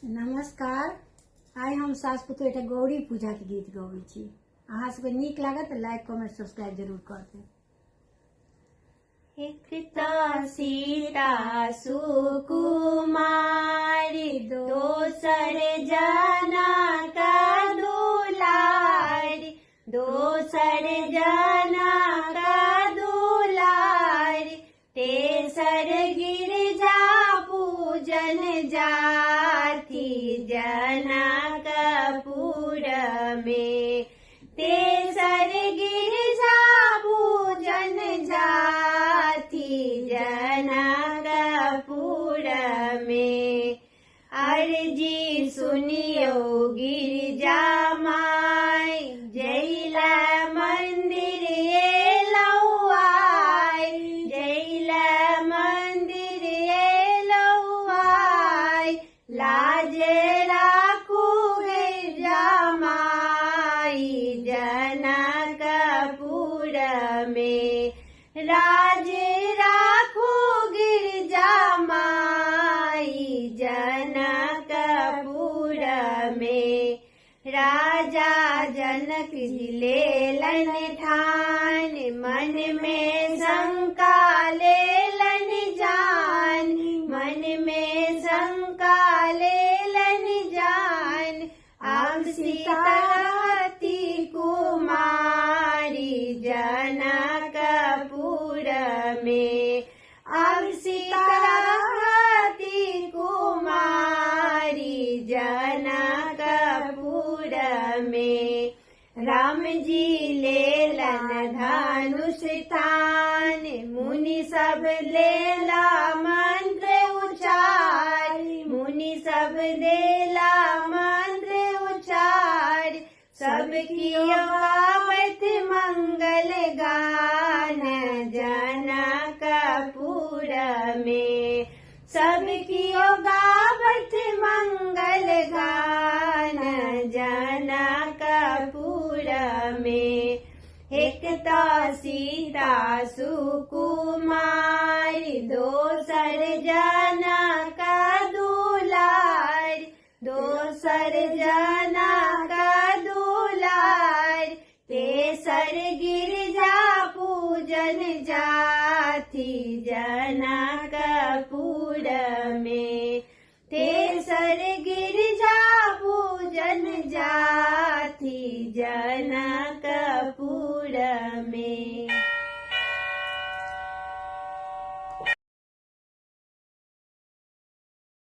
नमस्कार। आइ हम सास पुतोह एकटा गौरी पूजा के गीत गबै छी। अहाँ सबके नीक लागत तऽ लाइक कमेंट सब्सक्राइब जरूर कर देब। एकता सीता सुकुमारी दोसर जनक दुलारी दोसर जनक दुलारी तेसर गिरजा पूजन जाति जनकपुर में तेसर गिरजा पूजन जाति जनकपुर में अर्जी सुनियो गिरजा माई जैला मंदिर एलौ आई जैला मंदिर एलौ आई लाज राखू गिरजा माई जनकपुर में राज राखू गिरजा माई जनकपुर में राजा जनक लेलन ठान मन में शंका लेलन जान मन में शंका लेलन जान अब सीतावती कुमारी जनकपुर में अब सीतावती कुमारी जनकपुर में राम जी लेलन धनुष तान मुनि सब लेला मंत्र उचार मुनि सब देला मंत्र उचार सब कियो गावत मंगल गान जनकपुर में सब कियो गावत मंगल गान जनकपुर में एकता सीता सुकुमारी दोसर जनक दुलारी दोसर जनक दुलारी तेसर गिरजा पूजन जाति जनकपुर में तेसर गिरजा पूजन जाति जनक